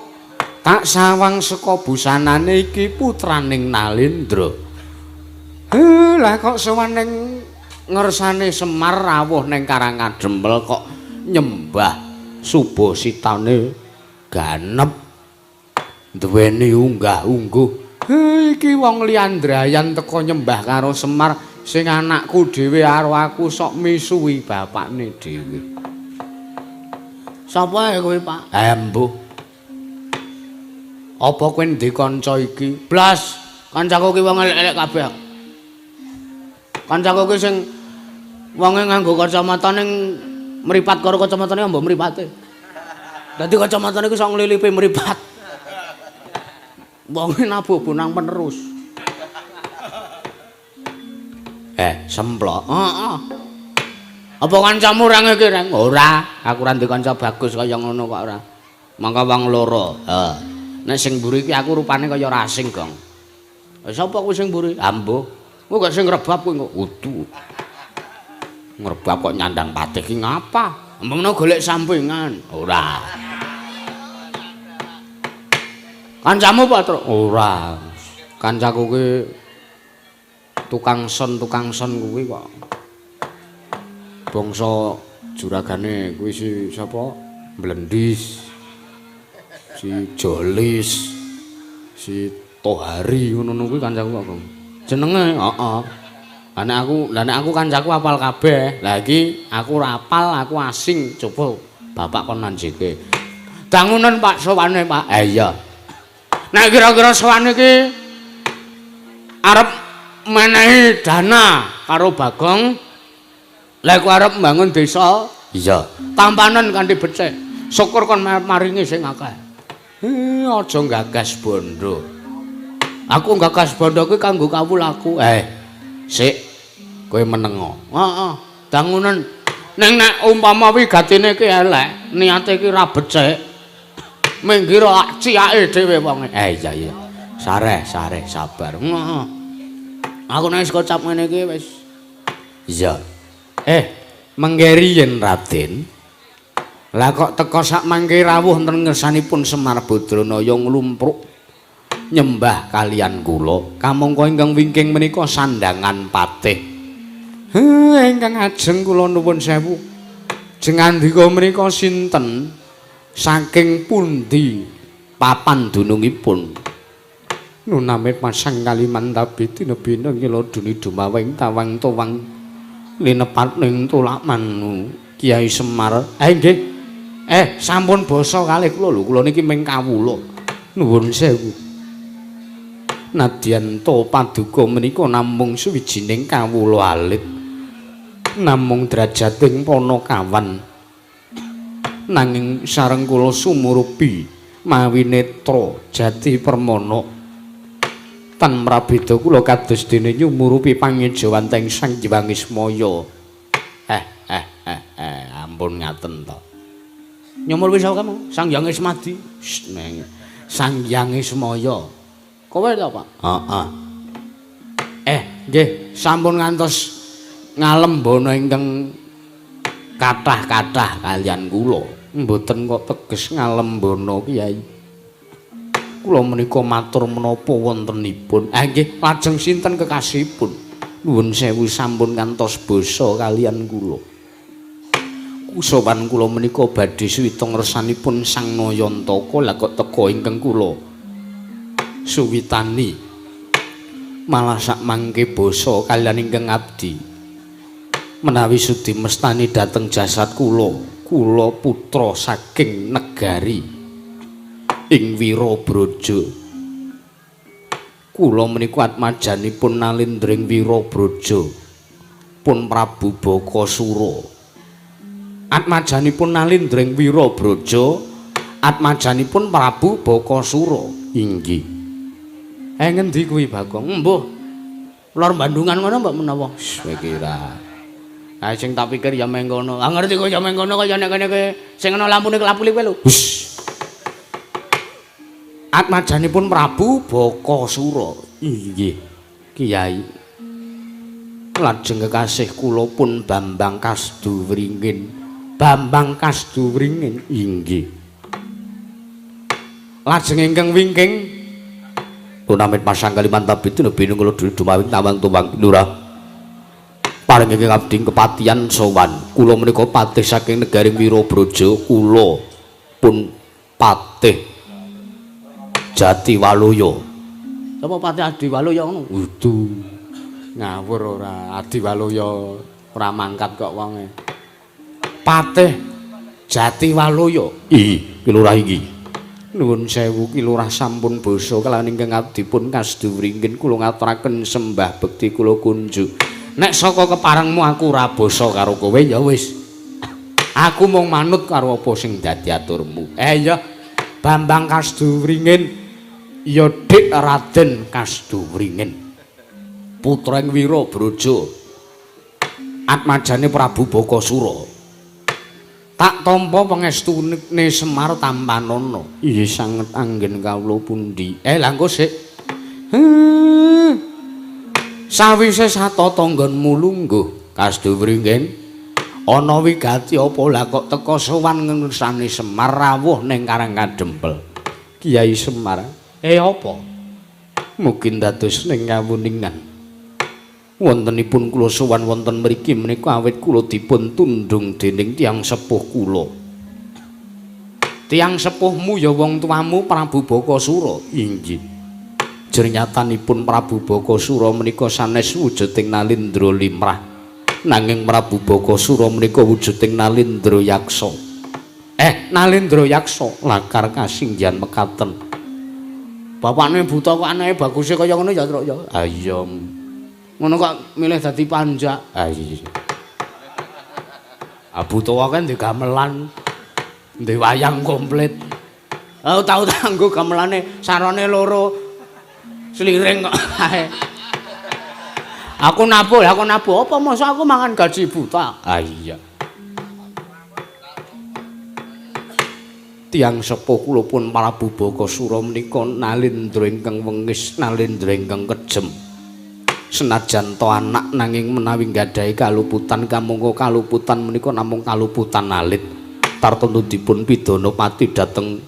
tak sawang saka busanane iki putraning Nalendra. Lah kok sowaning ngersane Semar rawuh ning Karangadempel kok nyembah Subasitane ganep duweni unggah-ungguh. Iki wong liandrayan teko nyembah karo Semar sing anakku dhewe karo aku sok misuhi bapakne dhewe. Sapa ae kowe, Pak? Mbuh. Apa kowe ndek kanca iki? Blas, kancaku ki wong elek-elek kabeh. Kancaku ki sing wonge nganggo kacamata ning mripat karo kacamatane mbok mripate. Dadi kacamatane ki sok nglilipi mripat. Wonge nabuh bunang penerus. Semplok. Heeh. Apa kancamu rang iki, Rang? Ora, aku ora ndek kanca bagus kaya ngono kok ora. Mangka wong loro. Nek sing mburi iki aku rupane kaya ora asing, Gong. Sapa kuwi sing mburi? Ambuh. Kowe gak sing ngrebab kowe kok udu. Ngrebab kok nyandang patih ki ngapa? Empemno golek sampingan. Ora. Kancamu Pak Truk? Ora. Kancaku ki tukang son kuwi kok. Bangsa juragane kuwi si sapa? Blendis. Si Jolis. Si Tohari ngono kuwi kancaku kok, Bang. Jenenge, heeh. Lah nek aku kancaku apal kabeh. Lah iki aku ora apal, aku asing. Coba Bapak kon nanjike. Dangunen Pak sowane, Pak. Iya. Nek kira-kira sowane iki arep menehi dana karo Bagong, lek arep mbangun desa, iya. Tampanan kanthi becik. Syukur kon maringi sing akeh. Aja gagas bondo. Aku gagas bondo kuwi kanggo kawulaku. Sik. Kowe menengo. Heeh. Dangunen nek umpama wigatine ki elek, niate ki ra becik. Menggiro ciake dhewe wonge. Iya. Sareh, sabar. Heeh. Aku nek wis kocap ngene iki wis. Iya. Menggeri yen Raden. Lah kok teka sak mangke rawuh wonten ngersanipun Semar Badranaya nglumpruk nyembah kalian kula. Kamangka ingkang wingking menika sandangan patih. Ingkang ajeng kula nuwun sewu. Jengandika menika sinten? Saking pundi papan dunungipun? Nunamit pasang kalimantabi tinebina ngiloduni dumawing tawang towang linepat ning tulak manu Kiai Semar. Nggih. Sampun basa kalih kula lho, kula niki ming kawula. Nuwun sewu. Nadyan to paduka menika namung suwijining kawula alit. Namung drajating Panakawan. Nanging sareng kula sumurupi mawi netra jati permana tan mrabeda kula kados dene nyumurupi pangejawanting Sang Hyang Ismaya. Ampun ngaten to. Nyumur wis kamu Sang Hyang Ismadi. Sang Hyang Ismaya. Kowe to, Pak? Heeh. Nggih, sampun ngantos ngalembono ingkang kathah-kathah kalian kula. Mboten kok teges ngalembono Kyai. Kula menika matur menapa wontenipun. Nggih, lajeng sinten kekasihipun? Nuwun sewu sampun ngantos basa kalian kula. Kusowan kula menika badhe suwita ngersanipun Sang Nayantaka. Lah kok teka ingkang kula suwitani malah sak mangke basa kalian ingkang abdi. Menawi sudi mestani dateng jasad kula putra saking negari ing Wirabraja. Kula menika atmajanipun Nalendring Wirabraja pun Prabu Bakasura. Atmajanipun Nalendring Wirabraja, atmajanipun Prabu Bakasura. Inggih. Ngendi kuwi Bagong? Mbuh, Lor Bandungan ngono mbok menawa. Wis kira. Ah sing tak pikir ya mengkono. Ah ngerti kok ya mengkono kok ya nek kene kowe sing ana lampune kelap-kelip kowe lho. Hus. Atmajanipun Prabu Bakasura. Inggih, Kiai. Lajeng kekasih kula pun Bambang Kasduwringin. Bambang Kasduwringin inggih. Lajeng ingkang wingking punamit pasang Kalimantan itu lebih kula dumawing tawang tuwang lurah. Paring ingkang abdi kepatihan sowan. Kula menika patih saking negaring Wirabreja, kula pun patih Jatiwaluya. Sapa patih Adiwaluya ngono? Wudu. Ngawur ora, Adiwaluya ora mangkat kok wonge. Patih Jatiwaluya. Ih, kilurah iki. Nuwun sewu kilurah sampun basa kalawan ingkang abdipun Kasduwringin kula ngaturaken sembah bekti kula kunjuk. Nek saka keparengmu aku ora basa karo kowe ya wis. Aku mung manut karo apa sing dadi aturmu. Ya Bambang Kasduwringin ya Dik Raden Kasduwringin. Putraing Wirabreja. Atmajane Prabu Bakasura. Tak tampa pangestune Semar Tampanana. Iya sanget anggen kawula pundi. Lha engko sik. Sawise satata nggonmu lungguh Kasduwringin, ana wigati apa lah kok teka sowan ngersane Semar rawuh ning Karangkadempel. Kiai Semar, apa? Mungkin dados ning kawuningan. Wontenipun kula sowan wonten mriki menika awit kula dipun tundung dening tiyang sepuh kula. Tiyang sepuhmu ya wong tuamu Prabu Bakasura. Inggih. Jernyatanipun Prabu Bakasura menika sanes wujuding Nalindra limrah. Nanging Prabu Bakasura menika wujuding Nalindra yaksa. Nalindra yaksa lakar kasinggihan mekaten. Bapakne buta kok anake baguse kaya ngono ya, Truk ya. Ah iya. Ngono kok milih dadi panjak. Ah iya. Abu Tuwa kan di gamelan, di wayang komplit. Tau tanggo gamelane sarone loro, sliring kok. Aku nabuh. Apa masa aku mangan gaji buta? Ah iya. Tiyang sepuh kula pun Prabu Bakasura menika Nalindra ingkang wengis, Nalindra ingkang kejem. Senajan to anak nanging menawi nggadahi kaluputan kamangka kaluputan menika namung kaluputan alit. Tartemtu dipun pidana pati dhateng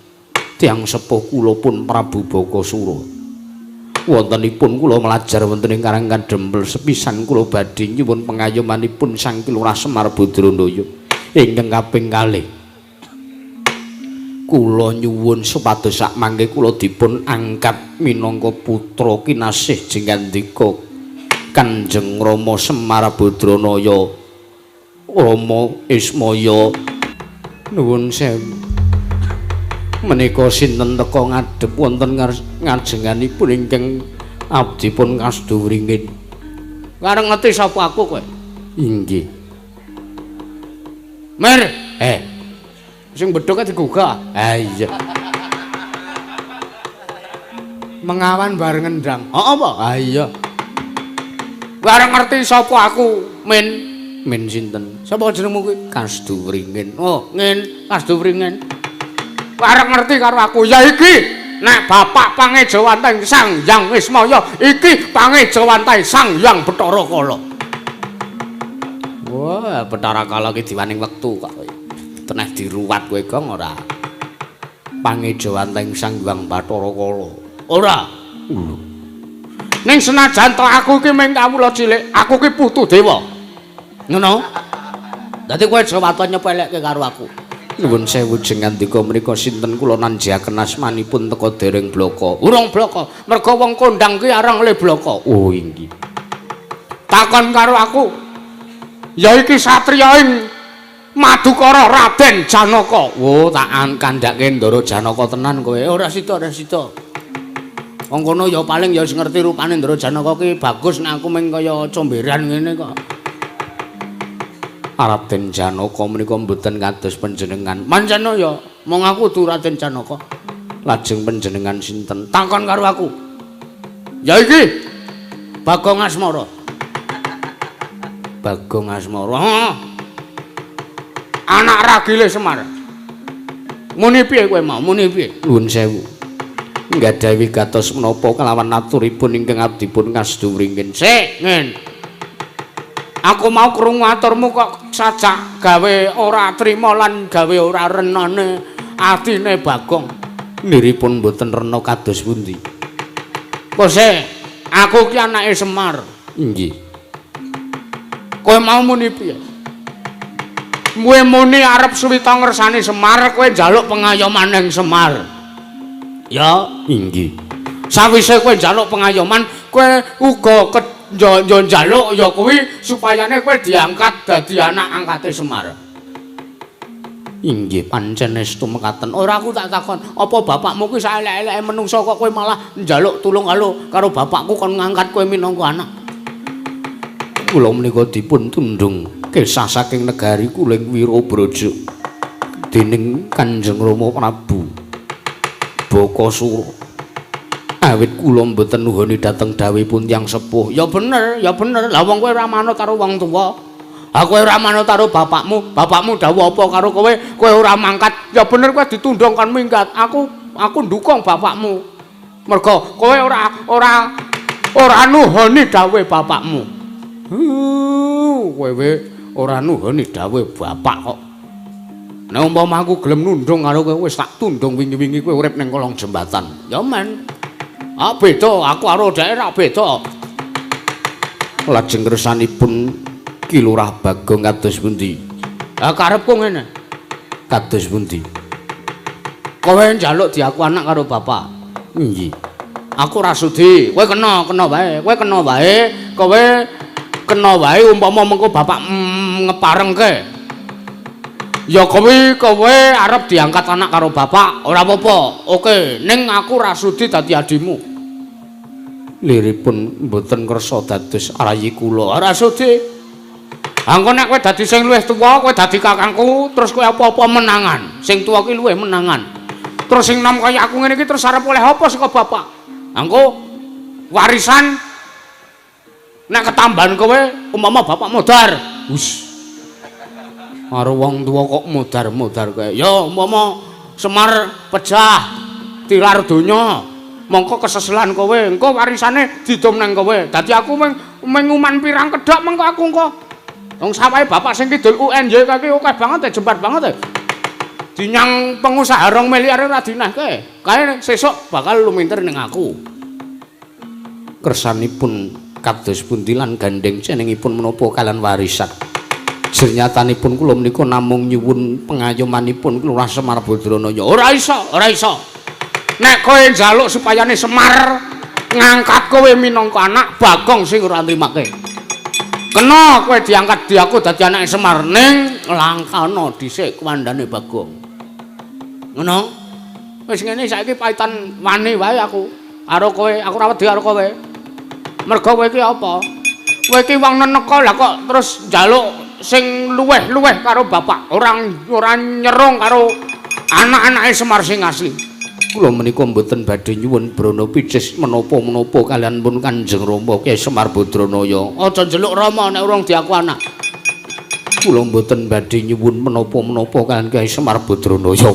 tiyang sepuh kula pun Prabu Bakasura. Wontenipun kula mlajar wonten ing Karangkadempel sepisan kula badhe nyuwun pengayomanipun Sang Kilurah Semar Badranaya ingkang kaping kalih. Kula nyuwun supados sak mangke kula dipun angkat minangka putra kinasih jengandika Kanjeng Rama Semar Badranaya Rama Ismaya. Nuwun sewu. Menika sinten teka ngadhep wonten ngajenganipun ingkang abdipun Kasduwringin. Kareng ngerti sapa aku kowe? Inggih. Mer, sing bedhoke digugah. Iya. Mengawan bareng ngendang. Apa? Iya. Kareng ngerti sapa aku? Men sinten? Sapa jenengmu kuwi? Kasduwringin. Ngin Kasduwringin. Arep ngerti karo aku ya iki nek bapak pangejawantaing Sang Hyang Wismaya iki pangejawantaing Sang Hyang Bathara Kala. Wah, Bathara Kala iki diwaning wektu kok. Teneh diruwat kowe gong ora. Pangejawantaing Sang Hyang Bathara Kala. Ora. Ning senajan to aku iki mung kawula cilik, aku iki putu dewa. Ngono. Dadi kowe aja waton nyepelekke karo aku. Nuwun sewu jengandika menika sinten kula nanjiaken asmanipun teka dereng blaka. Urung blaka, merga wong kondang kuwi arang le blaka. Oh inggih. Takon karo aku. Ya iki satriya ing Madukara Raden Janaka. Oh tak kandhake Ndara Janaka tenan kowe. Ora sida. Wong kono ya paling ya ngerti rupane Ndara Janaka ki bagus nek aku mung kaya comberan ngene kok. Raden Janaka menika mboten kados panjenengan. Pancen ya mong aku tu Raden Janaka. Lajeng panjenengan sinten? Takon karo aku. Ya iki Bagong Asmara. Bagong Asmara. Anak ragile Semar. Muni piye kowe mau? Muni piye? Nuwun sewu. Nggadahi gatos menapa kelawan aturipun ingkang abdi pun kasdu wringin. Sik, ngen. Aku mau krungu aturmu kok sajak gawe ora trima lan gawe ora renane atine Bagong. Niripun mboten rena kados pundi? Kose, aku ki anake Semar. Nggih. Kowe mau muni piye? Kowe muni arep suwita ngersani Semar, kowe njaluk pengayoman ning Semar. Ya, inggih. Sawise kowe njaluk pengayoman, kowe uga njaluk ya kuwi supayane kowe diangkat dadi anak angkate Semar. Inggih pancen estu mekaten. Ora aku tak takon, apa bapakmu kuwi saelek-eleke menungso kok kowe malah njaluk tulung karo bapakku kon ngangkat kowe minangka anak. Kula menika dipun tundung kisah saking negari Kuling Wirabraja dening Kanjeng Rama Prabu Bakasura. Awit kula mboten nuhoni dhateng dawuhipun tiyang sepuh. Ya bener. Lah wong kowe ora manut karo wong tuwa. Aku ora manut karo bapakmu. Bapakmu dawuh apa karo kowe? Kowe ora mangkat. Ya bener kowe ditundung kan minggat. Aku ndukung bapakmu. Mergo kowe ora nuhoni dawuhe bapakmu. Kowe ora nuhoni dawuhe bapak kok. Nek umpama aku gelem nundung karo kowe wis tak tundung wingi-wingi kowe urip ning kolong jembatan. Ya men. Ah beda, aku karo daerah beda. Lajeng kersanipun Ki Lurah Bagong kados pundi? Ah karepku ngene. Kados pundi? Kowe njaluk diaku anak karo bapak. Nggih. Aku ora sudi. Kowe kena wae. Kowe kena wae umpama mengko bapak ngeparengke. Ya kowe arep diangkat anak karo bapak, ora apa-apa. Oke, ning aku ora sudi dadi adimu. Liripun mboten kersa dados rayi kula. Ora sudi. Angko nek kowe dadi sing luwih tuwa, kowe dadi kakangku, terus kowe apa-apa menangan. Sing tuwa ki luwih menangan. Terus sing nom kaya aku ngene iki terus arep oleh apa saka bapak? Angko warisan nek ketambahan kowe umpama bapak modar. Wus. Karo wong tuwa kok modar-modar kowe. Ya umpama Semar pecah tilar donya. Mongko keseselan kowe, engko warisane didom nang kowe. Dadi aku menguman pirang kedhok mengko aku engko. Wong sawahe bapak sing kidul UNJ kaki akeh banget jembar banget. Dinyang pengusaha 2 miliar ora dinehke. Kae sesuk bakal lumintir ning aku. Kersanipun kados pundi lan gandeng jenengipun menapa kalian warisan. Jernyatanipun kula menika namung nyuwun pengayomanipun Lurah Semar Badranaya. Ora iso. Nek kowe njaluk supayane Semar ngangkat kowe minangka anak, Bagong sing ora nrimake. Kena kowe diangkat diaku dadi anake Semar ning langkana dhisik kuwandane Bagong. Ngono? Wis ngene saiki paitan wani wae aku. Karo kowe, aku ora wedi karo kowe. Mergo kowe iki apa? Kowe iki wong neneka lah kok terus njaluk sing luweh-luweh karo bapak, ora nyerung karo anak-anake Semar sing asli. Kula menika mboten badhe nyuwun brana picis menapa-menapa kalian pun Kanjeng Rama Kyai Semar Badranaya. Aja njeluk Rama nek urung diaku anak. Kula mboten badhe nyuwun menapa-menapa kalian Kyai Semar Badranaya.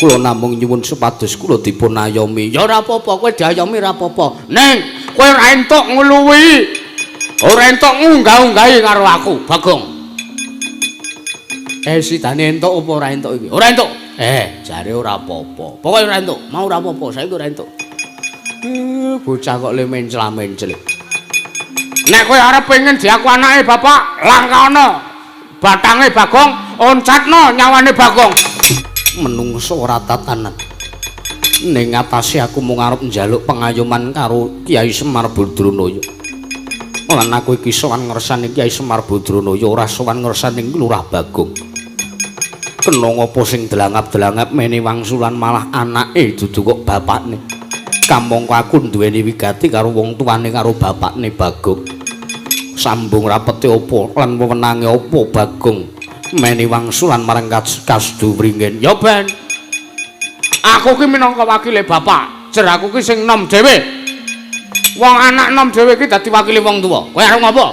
Kula namung nyuwun supados kula dipun ayomi. Ya ora apa-apa, kowe diayomi ora apa-apa. Ning kowe ora entuk ngluwi. Ora entuk ngunggah-unggahi karo aku, Bagong. Sitane entuk apa ora entuk iki? Ora entuk. Jare ora apa-apa. Pokoke ora entuk, mau ora apa-apa, saiki ora entuk. Bocah kok le mencla-mencl. Nek kowe arep pengen diaku anake bapak, langkana batange Bagong, oncatno nyawane Bagong. Menungso ora tatanan. Ning atase aku mung arep njaluk pengayoman karo Kyai Semar Badranaya. Lan aku iki sowan ngersani Kyai Semar Badranaya ora sowan ngersani Lurah Bagong. Kena ngopo sing delangap-delangap meni wangsulan malah anake dudu kok bapakne. Kamangka aku duweni wigati karo wong tuane karo bapakne Bagong. Sambung rapete apa lan wewenange apa Bagong meni wangsulan marang kasdu wringin. Ya ben. Aku ki minangka wakile bapak, jer aku ki sing nom dhewe. Wong anak enom dhewe iki dadi wakili wong tuwa. Kowe arep ngopo?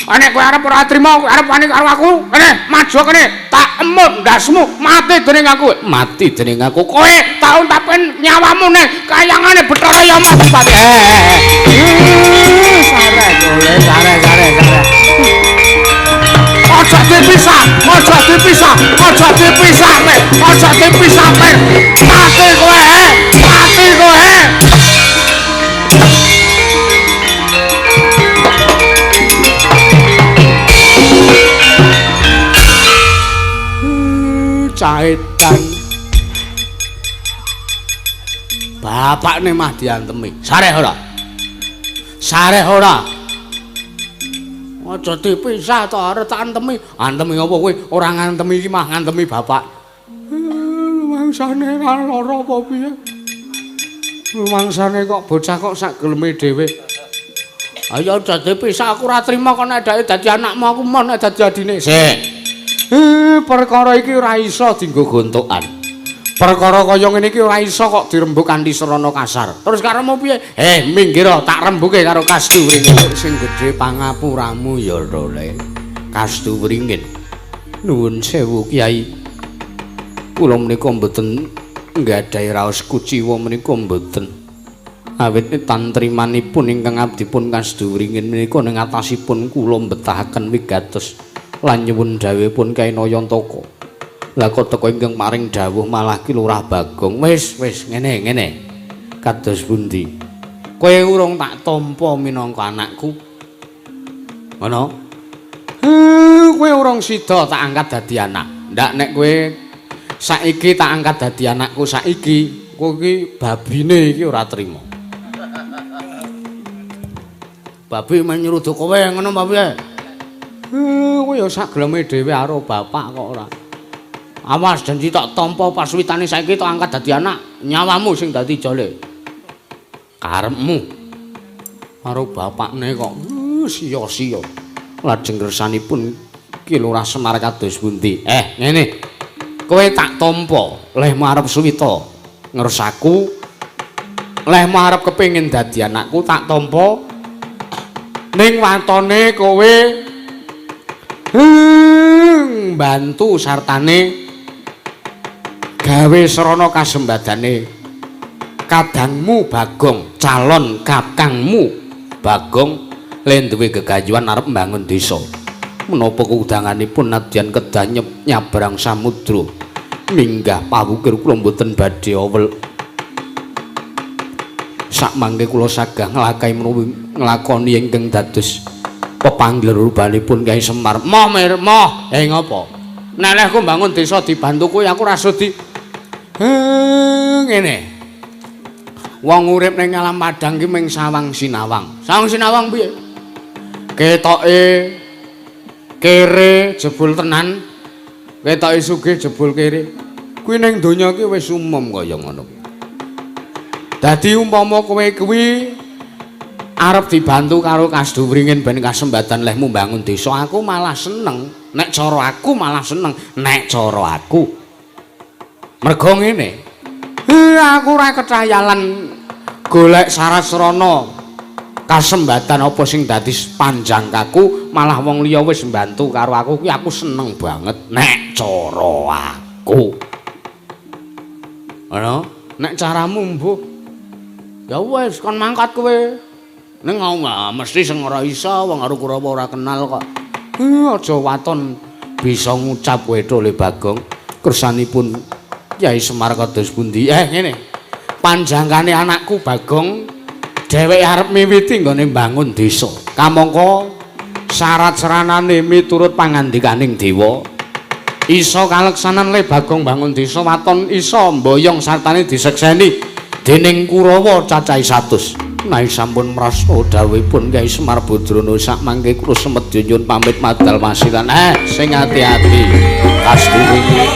Nek kowe arep ora trima, arep wani karo aku, kene maju kene, tak emut ndasmu mati dening aku. Mati dening aku. Kowe tak untapen nyawamu ning kayangane Bathara Yama Pati. Sare dole, sare. Aja dipisah, aja dipisah, aja dipisah, aja dipisah. Mati kowe, mati kowe. Caetan bapakne mah diantemi sareh ora aja dipisah to arep tak antemi apa kowe ora ngantemi iki mah ngantemi bapak mangsane lara apa piye mangsane kok bocah kok sak geleme dhewe ayo aja dipisah aku ora trima kok nek dadi anakmu aku mau nek dadi adine sik perkara iki ora iso dienggo gontokan. Perkara kaya ngene iki ora iso kok dirembuk kanthi serana kasar. Terus karemu piye? Minggir tak rembuke karo Kastuwringin. Sing gedhe pangapuramu ya Role. Kastuwringin. Nuwun sewu Kyai. Kula menika mboten nggadahi raos kuciwa menika mboten. Awit tantrimanipun ingkang abdipun Kastuwringin menika ning atasipun kula mbetahaken wigatos. Lan nyuwun dawuhipun Kyai Nayantaka. Lah kok teko ingkang maring dawuh malah ki Lurah Bagong. Wis ngene. Kados pundi? Kowe urung tak tampa minangka anakku. Ngono? Kowe urung sida tak angkat dadi anak. Ndak nek kowe saiki tak angkat dadi anakku saiki, kowe iki babine iki ora trima. Babi menyrudu kowe ngono apa piye? Kowe ya sak geleme dhewe karo bapak kok ora. Awas janji tak tampa pas witane saiki tak angkat dadi anak, nyawamu sing dadi jole. Karepmu karo bapakne kok sia-sia. Lajeng kersanipun Ki Lurah Semar kados pundi? Ngene. Kowe tak tampa, lehmu arep suwita ngersaku, lehmu arep kepengin dadi anakku tak tampa. Ning watone kowe bantu sartane gawe serana kasembadane kadangmu Bagong, calon kakangmu Bagong len duwe gegayuhan arep mbangun desa. Menapa kudanganipun nadyan kedah nyabrang samudra minggah pawukir kula mboten badhe awel. Sak mangke kula sagah nglakoni ingkang dados pepanggil rubanipun Kyai Semar. Moh ngapa? Nek lehku mbangun desa dibantu kowe aku ora sudi. Ngene. Wong urip ning alam padang ki mung sawang sinawang. Sawang sinawang piye? Ketoke kere jebul tenan. Ketoke sugih jebul kere. Kuwi ning donya ki wis umum kaya ngono. Dadi umpama kowe kuwi arep dibantu karo Kastuwringin ben kasembadan lehmu mbangun desa, aku malah seneng. Nek cara aku malah seneng. Nek cara aku mergo ngene. Aku ora kecayalan golek sarasrana kasembadan apa sing dadi panjangkaku, malah wong liya wis mbantu karo aku kuwi aku seneng banget. Nek cara aku. Ana, nek caramu mbuh ya wis kon mangkat kowe. Ning mesti sing ora iso wong karo Kurawa ora kenal kok. Aja waton bisa ngucap kowe Dole Bagong. Kersanipun Kyai Semar kados pundi? Ngene. Panjangkane anakku Bagong dheweke arep miwiti nggone mbangun desa. Kamangka syarat seranane miturut pangandikaning dewa. Iso kaleksanan le Bagong bangun desa waton iso mboyong sartane disekseni dening Kurawa cacahe 100. Nai sampun mrasta dawuhipun Kyai Semar Badrana sak mangke kula semedya nyuwun pamit madal masilan. Sing ati-ati Kastuwringin.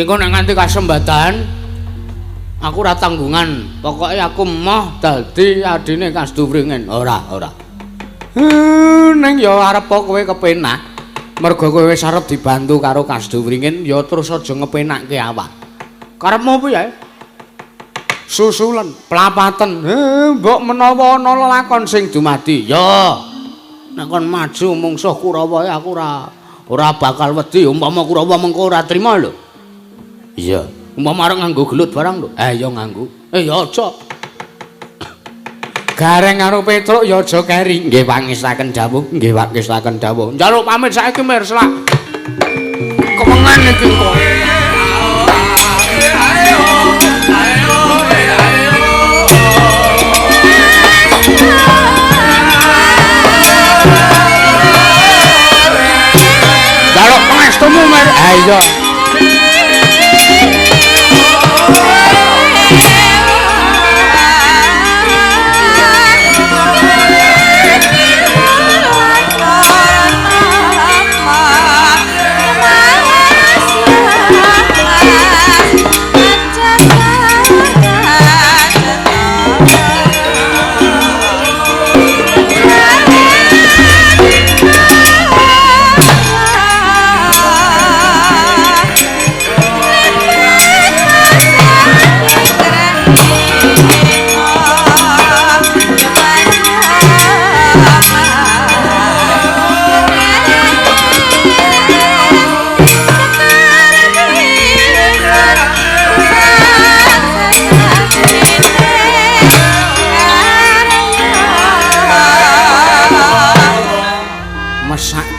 Iku nek nganti kasembadan aku ora tanggungan. Pokoke aku emoh dadi adine Kasdu Wringin. Ora. Ning ya arep kowe kepenak. Mergo kowe wis arep dibantu karo Kasdu Wringin, ya terus aja ngepenakke awak. Karepmu piye? Susulen, pelapaten. Mbok menawa ana lelakon sing dumadi, ya. Nek kon maju mungsuh Kurawa aku ora bakal wedi umpama Kurawa mengko ora trima lho. Iya, umpama arep nganggo gelut barang lho. Ya nganggo. Ya aja. Gareng karo Petruk ya aja keri. Nggih pangistaken dawuh, nggih pangistaken dawuh. Njaluk pamit saiki Mir Slak. Kemengan iki kok. Njaluk pangestumu Mir. Iya.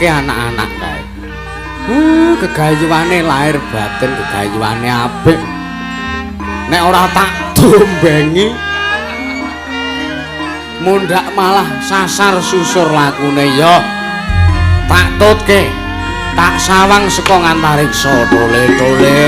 Anak-anak kae. Gegayuane lahir batin, gegayuane apik. Nek ora tak dombengi mundhak malah sasar susur lakune ya. Tak tutke, tak sawang saka ngantariksa tole-tole.